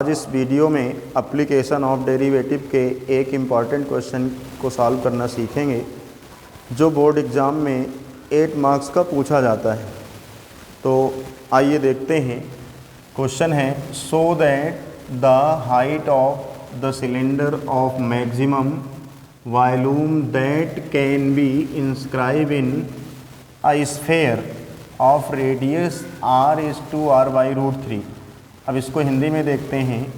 इस वीडियो में application of derivative के एक इम्पॉर्टेंट क्वेश्चन को सॉल्व करना सीखेंगे जो बोर्ड एग्ज़ाम में 8 मार्क्स का पूछा जाता है। तो आइए देखते हैं। क्वेश्चन है so that the height of the cylinder of maximum volume that can be inscribe in a sphere of radius r is two r by √3। अब इसको हिंदी में देखते हैं।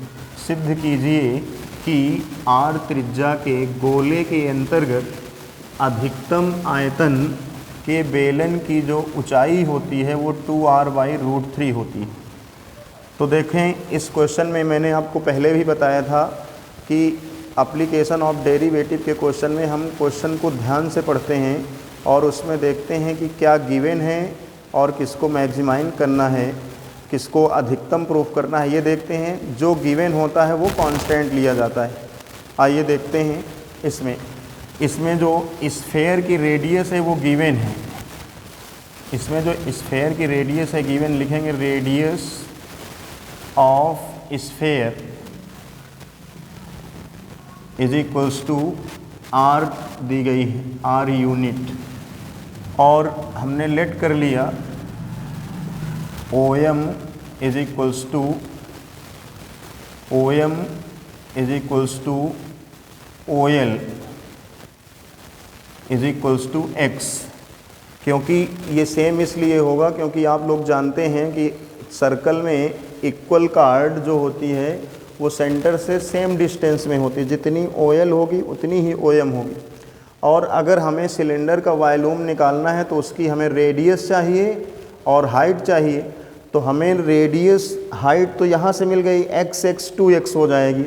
सिद्ध कीजिए कि r त्रिज्या के गोले के अंतर्गत अधिकतम आयतन के बेलन की जो ऊंचाई होती है वो 2r बाई √3 होती है। तो देखें, इस क्वेश्चन में मैंने आपको पहले भी बताया था कि एप्लीकेशन ऑफ डेरिवेटिव के क्वेश्चन में हम क्वेश्चन को ध्यान से पढ़ते हैं और उसमें देखते हैं कि क्या गिवन है और किसको मैक्सिमाइज करना है, किसको अधिकतम प्रूफ करना है, ये देखते हैं। जो गिवन होता है वो कांस्टेंट लिया जाता है। आइए देखते हैं। इसमें जो स्फेयर की रेडियस है वो गिवन है। इसमें जो स्फेयर की रेडियस है गिवन, लिखेंगे radius of sphere is equals to r दी गई है, r यूनिट, और हमने लेट कर लिया OM is equals to OL is equals to x। क्योंकि ये सेम इसलिए होगा क्योंकि आप लोग जानते हैं कि सर्कल में इक्वल कार्ड जो होती है वो सेंटर से सेम डिस्टेंस में होती है। जितनी OL होगी उतनी ही OM होगी। और अगर हमें सिलेंडर का वॉल्यूम निकालना है तो उसकी हमें रेडियस चाहिए और हाइट चाहिए। तो हमें रेडियस हाइट तो यहाँ से मिल गई, x 2x हो जाएगी,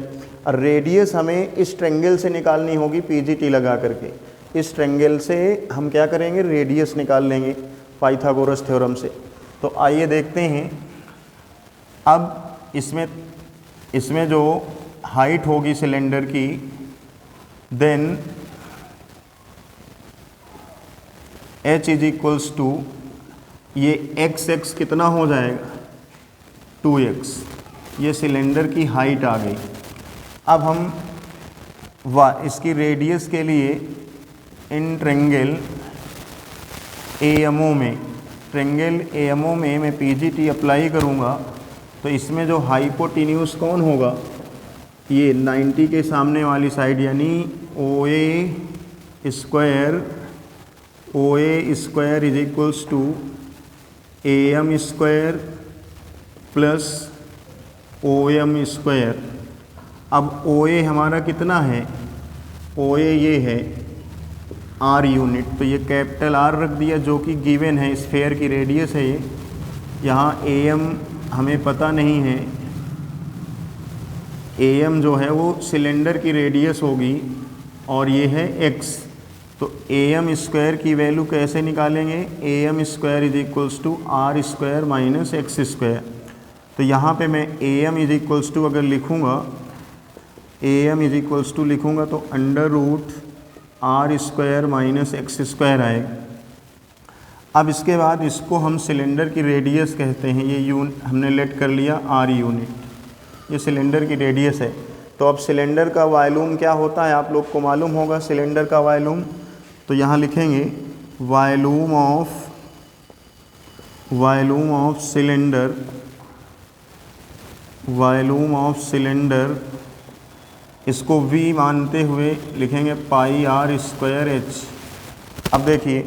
और रेडियस हमें इस ट्रेंगल से निकालनी होगी PGT लगा करके। इस ट्रेंगल से हम क्या करेंगे, रेडियस निकाल लेंगे पाइथागोरस थ्योरम से। तो आइए देखते हैं। अब इसमें जो हाइट होगी सिलेंडर की, then h is equals to ये x कितना हो जाएगा 2x। ये सिलेंडर की हाइट आ गई। अब हम इसकी रेडियस के लिए इन ट्रेंगल AMO में मैं PGT अप्लाई करूँगा। तो इसमें जो हाइपोटेन्यूज कौन होगा, ये 90 के सामने वाली साइड, यानी OA square is equals to AM square plus OM square. अब OA हमारा कितना है, OA ये है R यूनिट, तो ये कैपिटल R रख दिया जो कि गिवन है, स्फेयर की रेडियस है ये। यहाँ AM हमें पता नहीं है, AM जो है वो सिलेंडर की रेडियस होगी और ये है x। तो AM स्क्वायर की वैल्यू कैसे निकालेंगे, AM square is equals to R square minus x square. तो यहाँ पे मैं AM इज इक्वल्स टू अगर लिखूँगा, AM इज इक्वल्स टू लिखूँगा तो √R square minus x square आएगा। अब इसके बाद इसको हम सिलेंडर की रेडियस कहते हैं। ये हमने लेट कर लिया R यूनिट, ये सिलेंडर की रेडियस है। तो अब सिलेंडर का वॉल्यूम क्या होता है आप लोग को मालूम होगा। सिलेंडर का वॉल्यूम तो यहाँ लिखेंगे वॉल्यूम ऑफ सिलेंडर, इसको V मानते हुए लिखेंगे पाई R स्क्वायर H। अब देखिए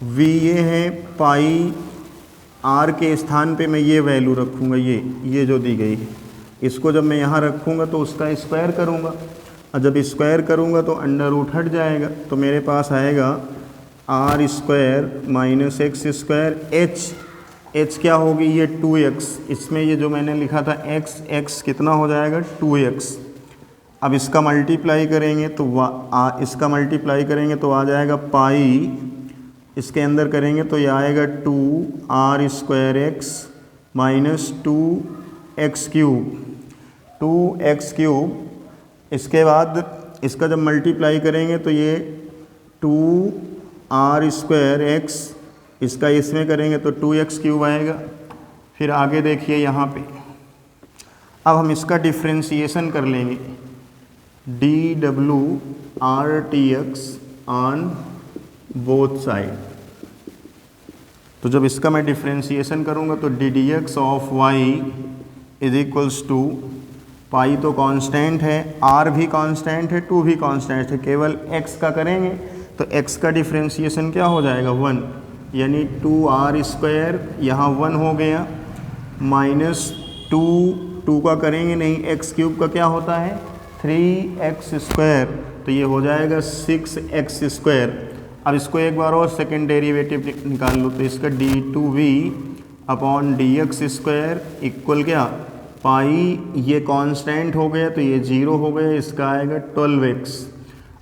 V ये है, पाई R के स्थान पे मैं ये वैल्यू रखूँगा, ये जो दी गई है, इसको जब मैं यहाँ रखूँगा तो उसका स्क्वायर करूँगा, और जब स्क्वायर करूँगा तो √ हट जाएगा। तो मेरे पास आएगा R square minus x square h क्या होगी, ये 2x। इसमें ये जो मैंने लिखा था x कितना हो जाएगा 2x। अब इसका मल्टीप्लाई करेंगे तो आ जाएगा पाई, इसके अंदर करेंगे तो ये आएगा 2R square x minus 2x cube. इसके बाद इसका जब मल्टीप्लाई करेंगे तो ये 2R स्क्वायर x, इसका इसमें करेंगे तो 2x क्यूब आएगा। फिर आगे देखिए यहाँ पे, अब हम इसका डिफ्रेंशिएशन कर लेंगे, dw/dx ऑन बोथ साइड। तो जब इसका मैं डिफ्रेंशिएशन करूँगा तो ddx of y is equals to, pi तो कांस्टेंट है, r भी कांस्टेंट है, 2 भी कांस्टेंट है, केवल x का करेंगे तो x का डिफ्रेंशिएशन क्या हो जाएगा 1, यानी 2r², यहाँ 1 हो गया, माइनस 2 का करेंगे नहीं, x³ का क्या होता है 3x², तो ये हो जाएगा 6x²। अब इसको एक बार और सेकेंड डेरिवेटिव निकाल लो, तो इसका d2v/dx² इक्वल क्या, पाई ये कांस्टेंट हो गया तो ये 0 हो गया, इसका आएगा 12x।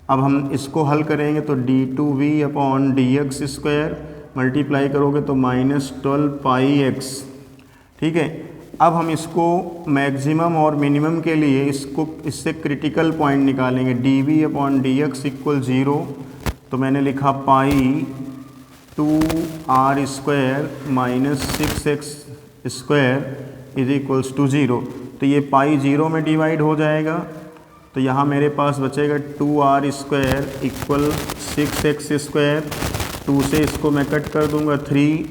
अब हम इसको हल करेंगे तो d2v/dx² मल्टीप्लाई करोगे तो -12πx। ठीक है, अब हम इसको मैक्सिमम और मिनिमम के लिए इससे क्रिटिकल पॉइंट निकालेंगे, dv/dx इक्वल 0, तो मैंने लिखा पाई 2r² - 6x² is equals to 0। तो ये पाई 0 में डिवाइड हो जाएगा, तो यहाँ मेरे पास बचेगा 2r² इक्वल 6x², 2 से इसको मैं कट कर दूंगा 3,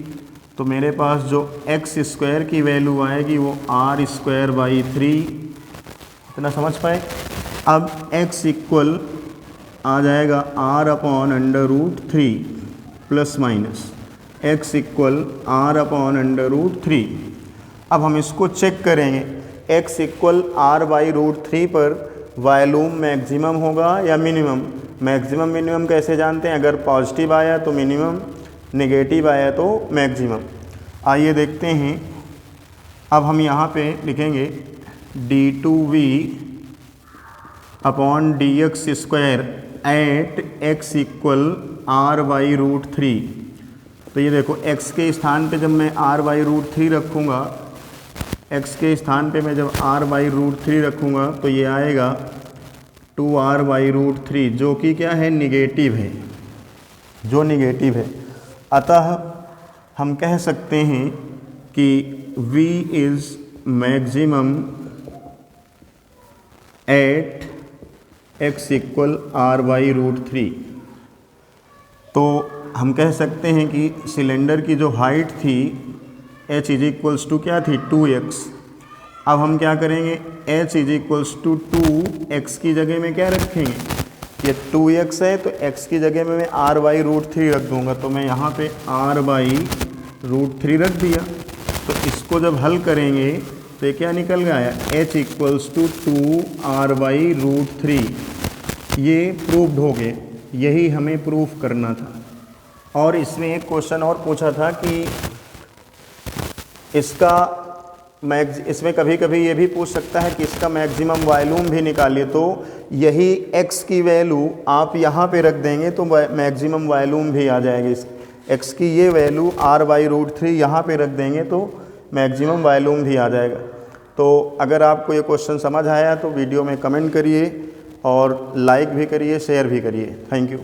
तो मेरे पास जो x² की वैल्यू आएगी वो r²/3। इतना समझ पाए। अब x इक्वल आ जाएगा r/√3 plus minus x equal r/√3। अब हम इसको चेक करेंगे, x इक्वल r/√3 पर वॉल्यूम मैक्सिमम होगा या मिनिमम। मैक्सिमम मिनिमम कैसे जानते हैं, अगर पॉजिटिव आया तो मिनिमम, नेगेटिव आया तो मैक्सिमम। आइए देखते हैं। अब हम यहाँ पे लिखेंगे d2v/dx² eight x equal r/√3। तो ये देखो x के स्थान पे जब मैं r/√3 रखूँगा, x के स्थान पे मैं जब r/√3 रखूँगा तो ये आएगा 2r/√3, जो कि क्या है, निगेटिव है, जो निगेटिव है। अतः हम कह सकते हैं कि v is maximum at x equal r/√3। तो हम कह सकते हैं कि सिलेंडर की जो हाइट थी h इज इक्वल्स टू क्या थी 2x। अब हम क्या करेंगे, h is equals to 2x की जगह में क्या रखेंगे, ये 2x है तो x की जगह में मैं r/√3 रख दूंगा, तो मैं यहाँ पे r/√3 रख दिया। तो इसको जब हल करेंगे तो ये क्या निकल गया, h इक्वल्स टू 2r/√3। ये प्रूव्ड हो गए, यही हमें प्रूफ करना था। और इसमें एक क्वेश्चन और पूछा था कि इसमें कभी कभी ये भी पूछ सकता है कि इसका मैक्सिमम वॉल्यूम भी निकालिए, तो यही x की वैल्यू आप यहाँ पे रख देंगे तो मैक्सिमम वॉल्यूम भी आ जाएगी। x की ये वैल्यू r/√3 यहाँ पे रख देंगे तो मैक्सिमम वॉल्यूम भी आ जाएगा। तो अगर आपको ये क्वेश्चन समझ आया तो वीडियो में कमेंट करिए और लाइक भी करिए, शेयर भी करिए। Thank you.